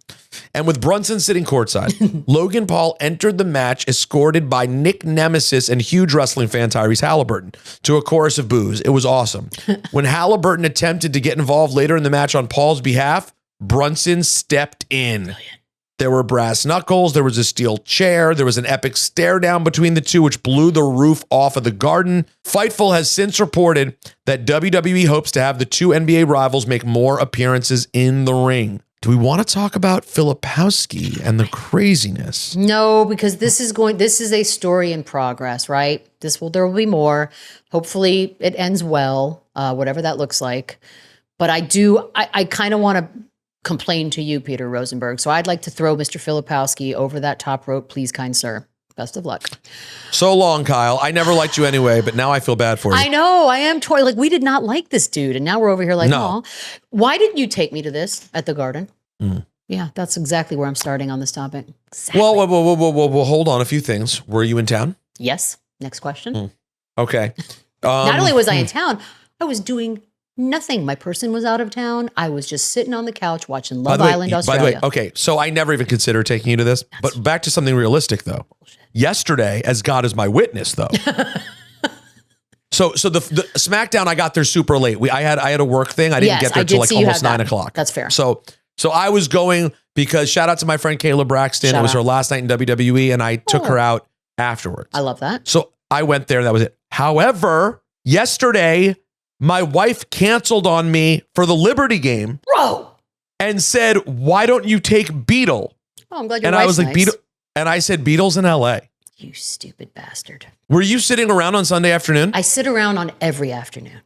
Speaker 1: And with Brunson sitting courtside, Logan Paul entered the match escorted by Nick Nemesis and huge wrestling fan Tyrese Haliburton to a chorus of boos. It was awesome. When Haliburton attempted to get involved later in the match on Paul's behalf, Brunson stepped in. Brilliant. There were brass knuckles, there was a steel chair, there was an epic stare down between the two, which blew the roof off of the Garden. Fightful has since reported that WWE hopes to have the two NBA rivals make more appearances in the ring.
Speaker 2: Mm-hmm.
Speaker 1: Do we want to talk about Filipowski and the craziness?
Speaker 2: No, because this is a story in progress, right? There will be more. Hopefully it ends well, whatever that looks like. But I kind of want to complain to you, Peter Rosenberg. So I'd like to throw Mr. Filipowski over that top rope, please, kind sir. Best of luck.
Speaker 1: So long, Kyle. I never liked you anyway, but now I feel bad for you.
Speaker 2: I know. I am toy. Like, we did not like this dude. And now we're over here like,
Speaker 1: No.
Speaker 2: oh, why didn't you take me to this at the Garden? Yeah, that's exactly where I'm starting on this topic. Exactly.
Speaker 1: Well, hold on a few things. Were you in town?
Speaker 2: Yes. Next question.
Speaker 1: Okay.
Speaker 2: Not only was I in town, I was doing nothing. My person was out of town. I was just sitting on the couch watching Love Island Australia.
Speaker 1: By the way, okay, so I never even considered taking you to this, but back to something realistic though. Bullshit. Yesterday, as God is my witness though. So the SmackDown, I got there super late. I had a work thing. I didn't get there till like almost 9 o'clock.
Speaker 2: That's fair.
Speaker 1: So I was going because shout out to my friend Kayla Braxton. It was her last night in WWE and I took her out afterwards.
Speaker 2: I love that.
Speaker 1: So I went there. That was it. However, yesterday, my wife canceled on me for the Liberty game.
Speaker 2: Bro.
Speaker 1: And said, why don't you take Beadle?
Speaker 2: Oh, I'm glad your
Speaker 1: And
Speaker 2: wife's
Speaker 1: I was like,
Speaker 2: nice.
Speaker 1: Beadle. And I said, Beadle's in LA.
Speaker 2: You stupid bastard.
Speaker 1: Were you sitting around on Sunday afternoon?
Speaker 2: I sit around on every afternoon.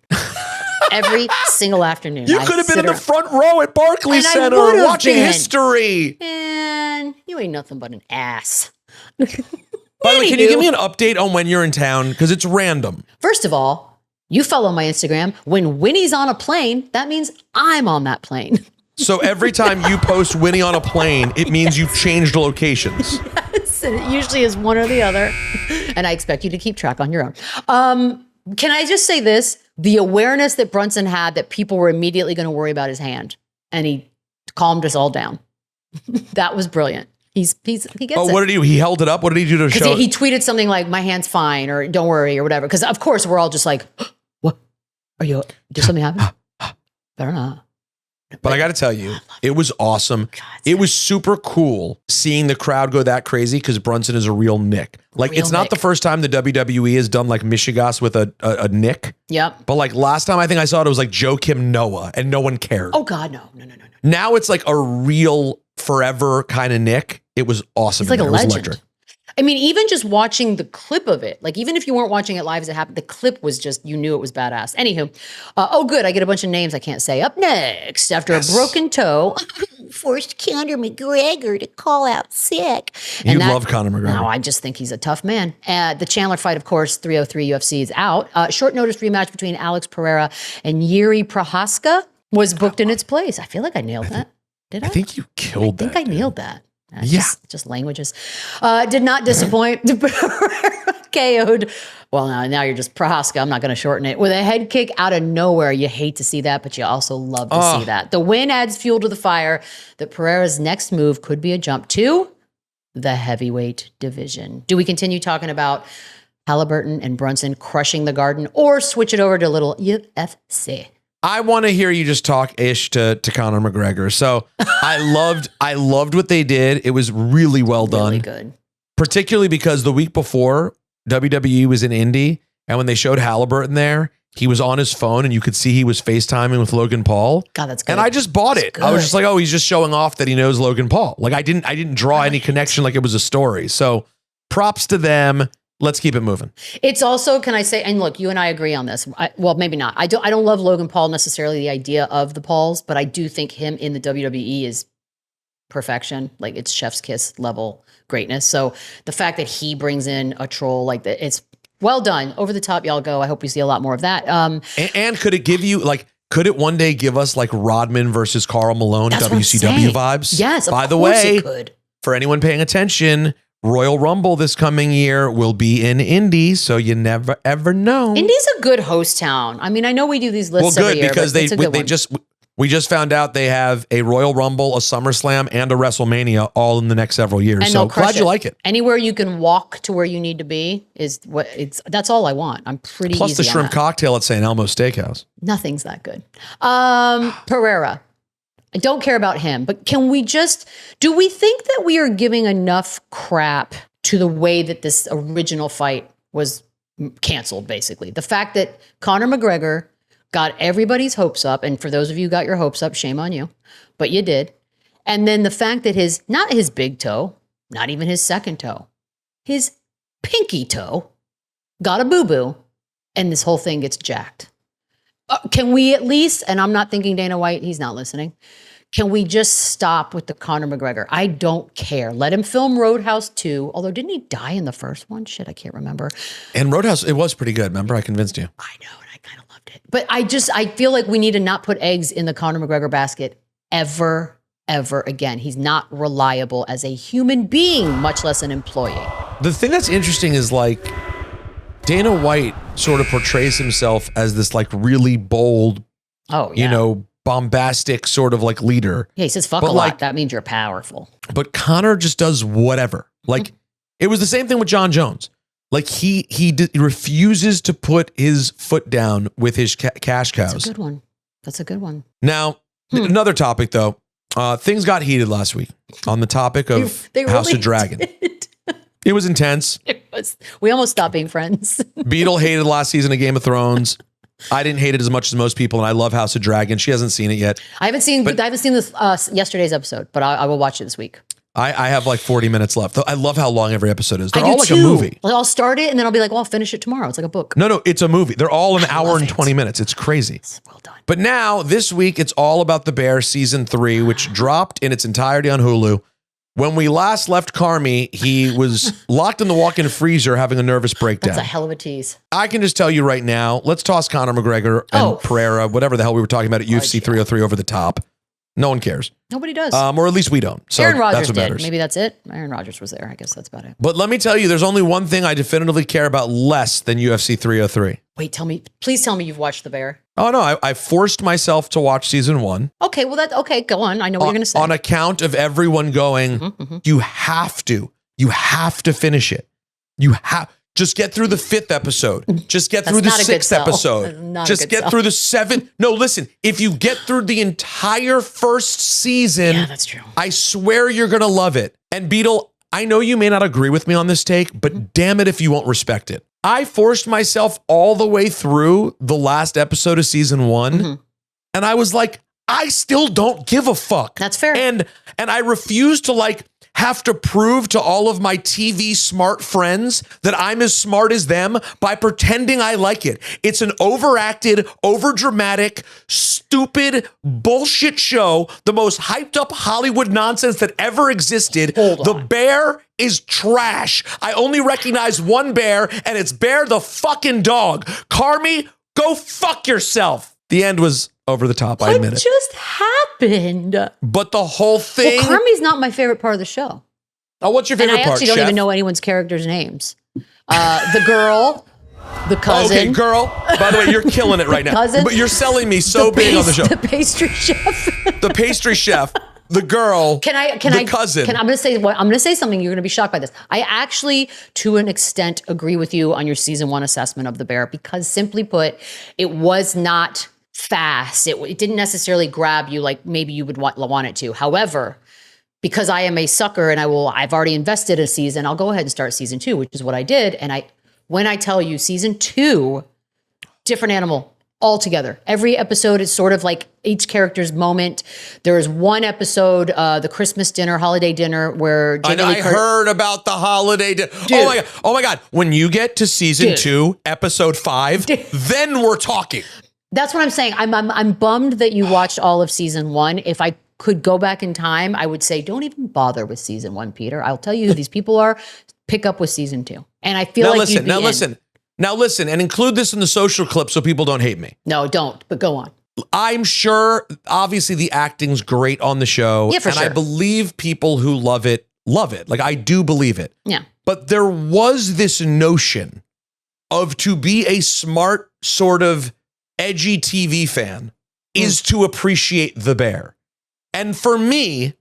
Speaker 2: Every single afternoon.
Speaker 1: You could have been in the front row at Barclays Center watching history.
Speaker 2: And you ain't nothing but an ass.
Speaker 1: By the way, can you give me an update on when you're in town? Because it's random.
Speaker 2: First of all, you follow my Instagram. When Winnie's on a plane, that means I'm on that plane.
Speaker 1: So every time you post Winnie on a plane, it means you've changed locations.
Speaker 2: Yes, and it usually is one or the other. And I expect you to keep track on your own. Can I just say this? The awareness that Brunson had that people were immediately going to worry about his hand, and he calmed us all down. That was brilliant. He gets it.
Speaker 1: Oh, what did he held it up? What did he do to show?
Speaker 2: He tweeted something like, my hand's fine, or don't worry, or whatever. Because of course we're all just like, what? Did something happen? Better not.
Speaker 1: But I got to tell you, it was awesome. It was super cool seeing the crowd go that crazy because Brunson is a real Nick. Like, it's not the first time the WWE has done like Michigas with a Nick.
Speaker 2: Yep.
Speaker 1: But like last time I think I saw it was like Joe Kim Noah and no one cared.
Speaker 2: Oh God, no.
Speaker 1: Now it's like a real forever kind of Nick. It was awesome.
Speaker 2: He's like a legend.
Speaker 1: It was electric.
Speaker 2: I mean, even just watching the clip of it, like even if you weren't watching it live as it happened, the clip was just, you knew it was badass. Anywho, good. I get a bunch of names I can't say. Up next, after a broken toe, forced Conor McGregor to call out sick.
Speaker 1: You love Conor McGregor.
Speaker 2: No, I just think he's a tough man. The Chandler fight, of course, 303 UFC is out. Short notice rematch between Alex Pereira and Yuri Prohaska was booked in its place. I feel like I nailed that. Did I?
Speaker 1: I think you killed that.
Speaker 2: I think I nailed that.
Speaker 1: Yeah.
Speaker 2: Just languages. Did not disappoint. KO'd. Well, now you're just Prohaska. I'm not going to shorten it. With a head kick out of nowhere. You hate to see that, but you also love to see that. The win adds fuel to the fire that Pereira's next move could be a jump to the heavyweight division. Do we continue talking about Haliburton and Brunson crushing the Garden, or switch it over to a little UFC?
Speaker 1: I want to hear you just talk ish to Conor McGregor. So I loved what they did. It was really well done.
Speaker 2: Really good.
Speaker 1: Particularly because the week before WWE was in Indy, and when they showed Haliburton there, he was on his phone and you could see he was FaceTiming with Logan Paul.
Speaker 2: God, that's good.
Speaker 1: And I just bought it. I was just like, oh, he's just showing off that he knows Logan Paul. Like I didn't draw any connection like it was a story. So props to them. Let's keep it moving.
Speaker 2: It's also, can I say, and look, you and I agree on this. Well, maybe not. I don't love Logan Paul necessarily, the idea of the Pauls, but I do think him in the WWE is perfection. Like it's chef's kiss level greatness. So the fact that he brings in a troll like that, it's well done. Over the top, y'all go. I hope we see a lot more of that.
Speaker 1: And could it give you could it one day give us like Rodman versus Karl Malone WCW vibes?
Speaker 2: Yes.
Speaker 1: By the way, for anyone paying attention, Royal Rumble this coming year will be in Indy, so you never ever know.
Speaker 2: Indy's a good host town. I mean, I know we do these lists every year,
Speaker 1: because we just found out they have a Royal Rumble, a SummerSlam, and a WrestleMania all in the next several years.
Speaker 2: And
Speaker 1: so glad you like it.
Speaker 2: Anywhere you can walk to where you need to be is what it's. That's all I want. I'm pretty.
Speaker 1: Plus
Speaker 2: easy
Speaker 1: the shrimp cocktail at St. Elmo Steakhouse.
Speaker 2: Nothing's that good. Pereira. I don't care about him, but do we think that we are giving enough crap to the way that this original fight was canceled, basically? The fact that Conor McGregor got everybody's hopes up, and for those of you who got your hopes up, shame on you, but you did. And then the fact that not his big toe, not even his second toe, his pinky toe got a boo-boo, and this whole thing gets jacked. Can we at least, and I'm not thinking Dana White, he's not listening, can we just stop with the Conor McGregor? I don't care. Let him film Roadhouse 2, although didn't he die in the first one? Shit, I can't remember.
Speaker 1: And Roadhouse, it was pretty good. Remember, I convinced you.
Speaker 2: I know, and I kind of loved it. But I feel like we need to not put eggs in the Conor McGregor basket ever again. He's not reliable as a human being, much less an employee.
Speaker 1: The thing that's interesting is like Dana White sort of portrays himself as this like really bold, bombastic sort of like leader.
Speaker 2: Yeah, he says fuck a lot. That means you're powerful.
Speaker 1: But Conor just does whatever. Like it was the same thing with John Jones. Like he refuses to put his foot down with his cash cows.
Speaker 2: That's a good one.
Speaker 1: Now, another topic though. Things got heated last week on the topic of
Speaker 2: they
Speaker 1: House
Speaker 2: really
Speaker 1: of Dragon. It was intense.
Speaker 2: We almost stopped being friends.
Speaker 1: Beadle hated last season of Game of Thrones. I didn't hate it as much as most people, and I love House of Dragon. She hasn't seen it yet.
Speaker 2: I haven't seen this yesterday's episode, but I will watch it this week.
Speaker 1: I have like 40 minutes left. I love how long every episode is. They're
Speaker 2: I do
Speaker 1: all like
Speaker 2: too.
Speaker 1: a movie.
Speaker 2: Like I'll start it and then I'll be like, well, I'll finish it tomorrow. It's like a book.
Speaker 1: No, it's a movie. They're all an hour and 20 minutes. It's crazy.
Speaker 2: Well done.
Speaker 1: But now, this week, it's all about The Bear season 3, which dropped in its entirety on Hulu. When we last left Carmi, he was locked in the walk-in freezer having a nervous breakdown.
Speaker 2: That's a hell of a tease.
Speaker 1: I can just tell you right now, let's toss Conor McGregor and Pereira, whatever the hell we were talking about at UFC 303 over the top. No one cares.
Speaker 2: Nobody does.
Speaker 1: Or at least we don't. So
Speaker 2: Aaron Rodgers
Speaker 1: that's what
Speaker 2: did.
Speaker 1: matters.
Speaker 2: Maybe that's it. Aaron Rodgers was there. I guess that's about it.
Speaker 1: But let me tell you, there's only one thing I definitively care about less than UFC 303.
Speaker 2: Wait, please tell me you've watched The Bear.
Speaker 1: Oh, no, I forced myself to watch season 1.
Speaker 2: Okay, well, go on. I know what you're going to say.
Speaker 1: On account of everyone going, you have to finish it. Just get through the 5th episode. Just get through the 6th episode. Just get through the 7th. No, listen, if you get through the entire first season,
Speaker 2: yeah, that's true.
Speaker 1: I swear you're going to love it. And Beadle, I know you may not agree with me on this take, but damn it if you won't respect it. I forced myself all the way through the last episode of season 1, and I was like, I still don't give a fuck.
Speaker 2: That's fair.
Speaker 1: And I refuse to have to prove to all of my TV smart friends that I'm as smart as them by pretending I like it. It's an overacted, overdramatic, stupid bullshit show, the most hyped up Hollywood nonsense that ever existed. The Bear is trash. I only recognize one bear, and it's Bear the fucking dog. Carmi, go fuck yourself. The end was over the top, I admit it.
Speaker 2: What just happened?
Speaker 1: But the whole thing...
Speaker 2: Well, Carmi's not my favorite part of the show.
Speaker 1: Oh, what's your favorite part,
Speaker 2: And I actually don't even know anyone's characters' names. The girl, the cousin.
Speaker 1: Okay, girl. By the way, you're killing it right now.
Speaker 2: Cousin.
Speaker 1: But you're selling me so big on the show.
Speaker 2: The pastry chef.
Speaker 1: The pastry chef. The girl. The cousin.
Speaker 2: I'm going to say something. You're going to be shocked by this. I actually, to an extent, agree with you on your season 1 assessment of The Bear because, simply put, it was not fast. It didn't necessarily grab you like maybe you would want it to. However, because I am a sucker and I've already invested a season, I'll go ahead and start season 2, which is what I did. And when I tell you season 2, different animal altogether. Every episode is sort of like each character's moment. There is one episode, the Christmas dinner, holiday dinner, where
Speaker 1: I heard about the holiday dinner. Oh my God. When you get to season 2, episode 5, then we're talking.
Speaker 2: That's what I'm saying. I'm bummed that you watched all of season 1. If I could go back in time, I would say don't even bother with season 1, Peter. I'll tell you who these people are. Pick up with season 2. And I feel
Speaker 1: Now listen, and include this in the social clip so people don't hate me.
Speaker 2: No, don't, but go on.
Speaker 1: I'm sure, obviously, the acting's great on the show.
Speaker 2: Yeah, for sure.
Speaker 1: And I believe people who love it. Like, I do believe it.
Speaker 2: Yeah.
Speaker 1: But there was this notion of to be a smart, sort of edgy TV fan is to appreciate The Bear. And for me,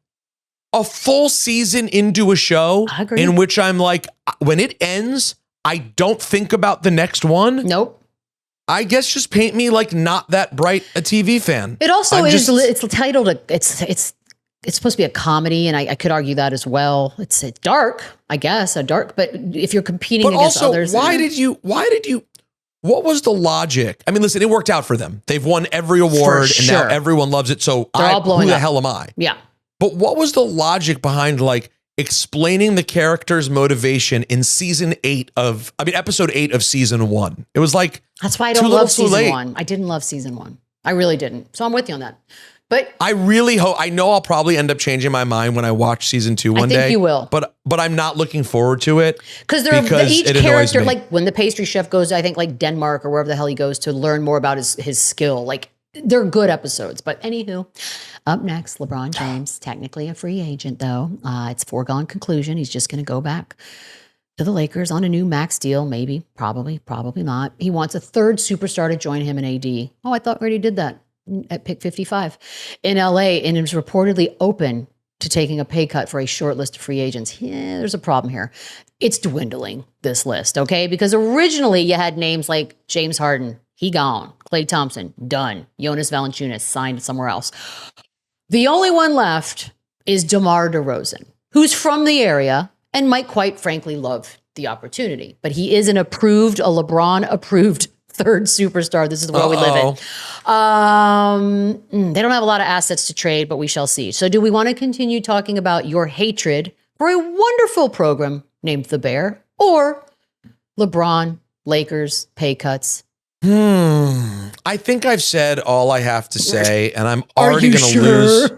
Speaker 1: a full season into a show in which I'm like, when it ends, I don't think about the next one.
Speaker 2: Nope.
Speaker 1: I guess just paint me like not that bright a TV fan.
Speaker 2: It also it's titled, it's supposed to be a comedy, and I could argue that as well. It's dark, I guess, but if you're competing against others.
Speaker 1: Why did you, what was the logic? I mean, listen, it worked out for them. They've won every award and now everyone loves it. So
Speaker 2: They're all blowing
Speaker 1: who the
Speaker 2: up.
Speaker 1: hell am I?
Speaker 2: Yeah.
Speaker 1: But what was the logic behind like explaining the character's motivation in episode 8 of season 1? It was like,
Speaker 2: that's why I don't love season 1. I didn't love season 1. I really didn't. So I'm with you on that. But
Speaker 1: I really hope, I know I'll probably end up changing my mind when I watch season 2 one day.
Speaker 2: I think you will.
Speaker 1: But I'm not looking forward to it.
Speaker 2: Because each character, like when the pastry chef goes, I think like Denmark or wherever the hell he goes to learn more about his skill, like they're good episodes. But anywho, up next, LeBron James, technically a free agent though. It's foregone conclusion. He's just going to go back to the Lakers on a new max deal. Maybe, probably not. He wants a third superstar to join him in AD. Oh, I thought we already did that at pick 55 in LA, and is reportedly open to taking a pay cut for a short list of free agents. Yeah, there's a problem here. It's dwindling, this list, okay? Because originally you had names like James Harden, he gone. Klay Thompson, done. Jonas Valanciunas, signed somewhere else. The only one left is DeMar DeRozan, who's from the area and might quite frankly love the opportunity. But he is a LeBron-approved third superstar. This is the world we live in. They don't have a lot of assets to trade, but we shall see. So do we want to continue talking about your hatred for a wonderful program named The Bear, or LeBron, Lakers, pay cuts?
Speaker 1: I think I've said all I have to say, and I'm already going to lose.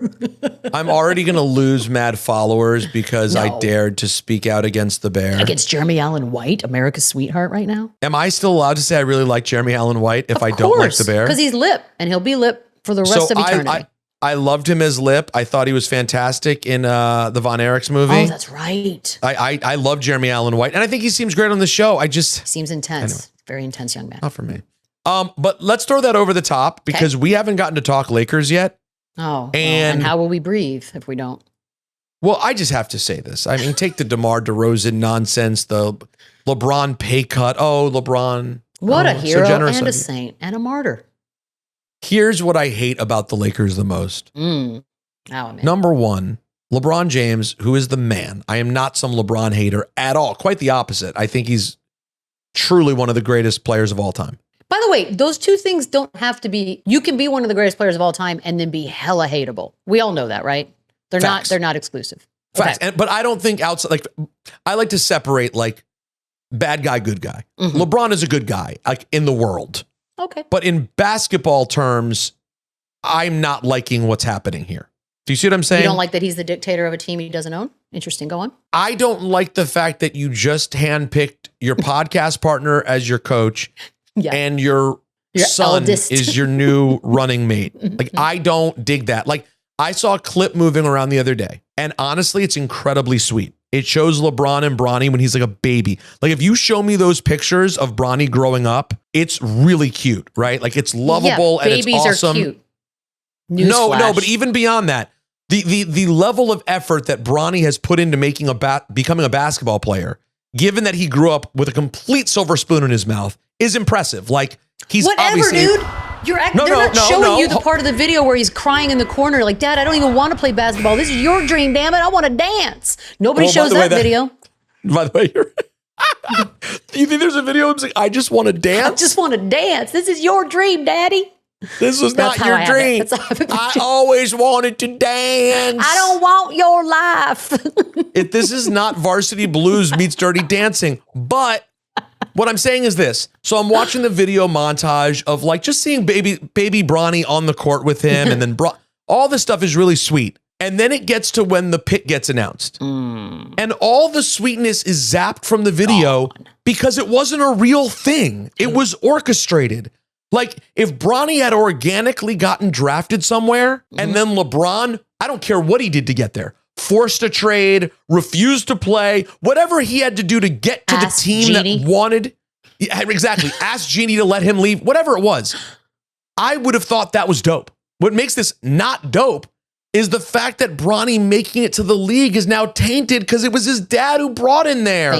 Speaker 1: I'm already going to lose mad followers because I dared to speak out against the Bear.
Speaker 2: Against Jeremy Allen White, America's sweetheart right now.
Speaker 1: Am I still allowed to say I really like Jeremy Allen White if I don't like the Bear?
Speaker 2: Because he's lip, and he'll be lip for the rest of eternity.
Speaker 1: I loved him as Lip. I thought he was fantastic in the Von Erichs movie.
Speaker 2: Oh, that's right.
Speaker 1: I love Jeremy Allen White, and I think he seems great on the show.
Speaker 2: He seems intense. Very intense young man.
Speaker 1: Not for me. But let's throw that over the top because we haven't gotten to talk Lakers yet.
Speaker 2: Oh, and how will we breathe if we don't?
Speaker 1: Well, I just have to say this. I mean, take the DeMar DeRozan nonsense, the LeBron pay cut. Oh, LeBron.
Speaker 2: What a hero and a saint and a martyr.
Speaker 1: Here's what I hate about the Lakers the most.
Speaker 2: Man.
Speaker 1: Number one, LeBron James, who is the man. I am not some LeBron hater at all. Quite the opposite. I think he's truly one of the greatest players of all time.
Speaker 2: By the way, those two things don't have to be, you can be one of the greatest players of all time and then be hella hateable. We all know that, right? They're not exclusive.
Speaker 1: Facts. Okay. But I don't think outside, like, I like to separate like bad guy, good guy. Mm-hmm. LeBron is a good guy, like in the world.
Speaker 2: Okay.
Speaker 1: But in basketball terms, I'm not liking what's happening here. Do you see what I'm saying?
Speaker 2: You don't like that he's the dictator of a team he doesn't own? Interesting. Go on.
Speaker 1: I don't like the fact that you just handpicked your podcast partner as your coach and your son
Speaker 2: eldest
Speaker 1: is your new running mate. Like, I don't dig that. Like, I saw a clip moving around the other day, and honestly, it's incredibly sweet. It shows LeBron and Bronny when he's like a baby. Like, if you show me those pictures of Bronny growing up, it's really cute, right? Like, it's lovable and it's awesome.
Speaker 2: Babies are cute.
Speaker 1: No, but even beyond that, the level of effort that Bronny has put into becoming a basketball player, given that he grew up with a complete silver spoon in his mouth, is impressive. Like, he's obviously...
Speaker 2: dude. They're not showing you the part of the video where he's crying in the corner like, Dad, I don't even want to play basketball. This is your dream, damn it. I want to dance. Nobody shows that video.
Speaker 1: By the way, do you think there's a video of him saying, I just want to dance?
Speaker 2: I just want to dance. This is your dream, Daddy.
Speaker 1: This was not your dream. I always wanted to dance.
Speaker 2: I don't want your life.
Speaker 1: This is not Varsity Blues meets Dirty Dancing, but what I'm saying is this. So I'm watching the video montage of like just seeing baby Bronny on the court with him, and then all this stuff is really sweet. And then it gets to when the pick gets announced. And all the sweetness is zapped from the video because it wasn't a real thing. It was orchestrated. Like, if Bronny had organically gotten drafted somewhere, and then LeBron, I don't care what he did to get there, forced a trade, refused to play, whatever he had to do to get to the team that wanted. Yeah, exactly. Ask Jeannie to let him leave, whatever it was. I would have thought that was dope. What makes this not dope is the fact that Bronny making it to the league is now tainted because it was his dad who brought him there.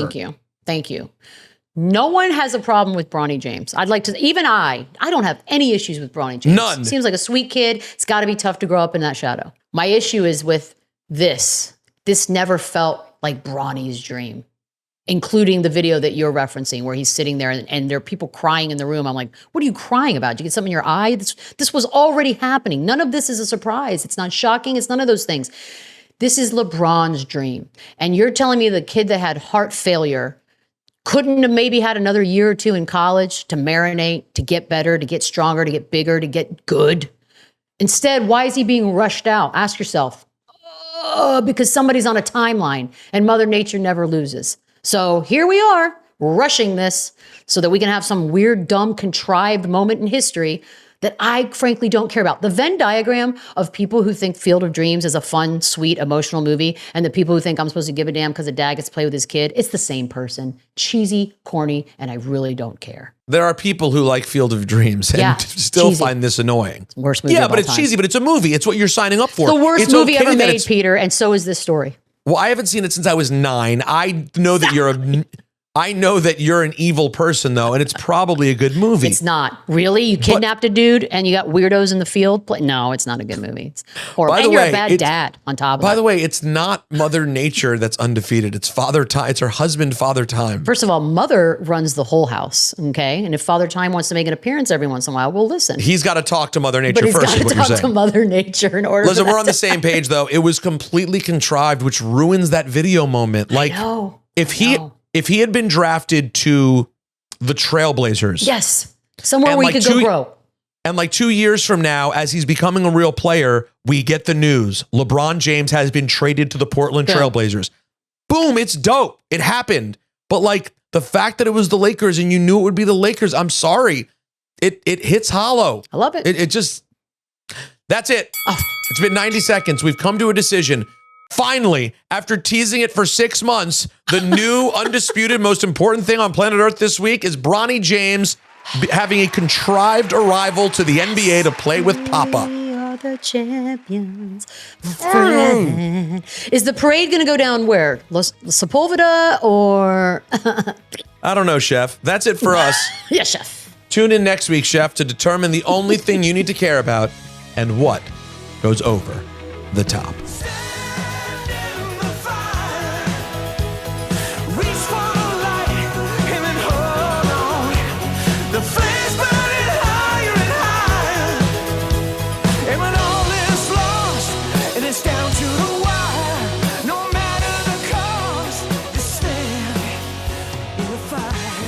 Speaker 2: Thank you. No one has a problem with Bronny James. I don't have any issues with Bronny James.
Speaker 1: None.
Speaker 2: Seems like a sweet kid. It's got to be tough to grow up in that shadow. My issue is with this. This never felt like Bronny's dream, including the video that you're referencing where he's sitting there and there are people crying in the room. I'm like, what are you crying about? Did you get something in your eye? This was already happening. None of this is a surprise. It's not shocking. It's none of those things. This is LeBron's dream. And you're telling me the kid that had heart failure couldn't have maybe had another year or two in college to marinate, to get better, to get stronger, to get bigger, to get good? Instead, why is he being rushed out? Ask yourself. Because somebody's on a timeline and Mother Nature never loses. So here we are, rushing this so that we can have some weird, dumb, contrived moment in history that I frankly don't care about. The Venn diagram of people who think Field of Dreams is a fun, sweet, emotional movie, and the people who think I'm supposed to give a damn because a dad gets to play with his kid, it's the same person. Cheesy, corny, and I really don't care.
Speaker 1: There are people who like Field of Dreams and still
Speaker 2: cheesy.
Speaker 1: Find this annoying.
Speaker 2: Worst movie
Speaker 1: Yeah,
Speaker 2: of
Speaker 1: but
Speaker 2: all
Speaker 1: it's
Speaker 2: time.
Speaker 1: cheesy, but it's a movie. It's what you're signing up for.
Speaker 2: The worst
Speaker 1: It's
Speaker 2: movie
Speaker 1: okay
Speaker 2: ever
Speaker 1: that
Speaker 2: made,
Speaker 1: it's-
Speaker 2: Peter, and so is this story.
Speaker 1: Well, I haven't seen it since I was 9. I know that you're an evil person, though, and it's probably a good movie.
Speaker 2: It's not. Really? You kidnapped a dude and you got weirdos in the field? No, it's not a good movie. It's horrible.
Speaker 1: By the
Speaker 2: And you're
Speaker 1: way,
Speaker 2: a bad dad on top of it.
Speaker 1: By the way, it's not Mother Nature that's undefeated. It's Father Time. It's her husband, Father Time.
Speaker 2: First of all, Mother runs the whole house, okay? And if Father Time wants to make an appearance every once in a while, we'll listen.
Speaker 1: He's got to talk to Mother Nature
Speaker 2: But he's
Speaker 1: first,
Speaker 2: got
Speaker 1: is
Speaker 2: to
Speaker 1: what you're
Speaker 2: talk to
Speaker 1: saying.
Speaker 2: Mother Nature in order
Speaker 1: Listen,
Speaker 2: for
Speaker 1: we're
Speaker 2: that
Speaker 1: on the
Speaker 2: to-
Speaker 1: same page, though. It was completely contrived, which ruins that video moment. Like,
Speaker 2: know.
Speaker 1: if he had been drafted to the Trailblazers,
Speaker 2: Yes. Somewhere
Speaker 1: And
Speaker 2: where
Speaker 1: like
Speaker 2: he could go grow.
Speaker 1: and like 2 years from now, as he's becoming a real player, we get the news: LeBron James has been traded to the Portland Trailblazers. Boom! It's dope. It happened. But like the fact that it was the Lakers and you knew it would be the Lakers, I'm sorry, it hits hollow.
Speaker 2: I love it.
Speaker 1: It just, that's it.
Speaker 2: Oh.
Speaker 1: It's been 90 seconds. We've come to a decision. Finally, after teasing it for 6 months, the new undisputed most important thing on planet Earth this week is Bronny James having a contrived arrival to the NBA to play with Papa.
Speaker 2: We are the champions. Friend. Is the parade going to go down where? La Sepulveda or?
Speaker 1: I don't know, Chef. That's it for us.
Speaker 2: Yes, chef.
Speaker 1: Tune in next week, Chef, to determine the only thing you need to care about and what goes over the top.
Speaker 3: Fire.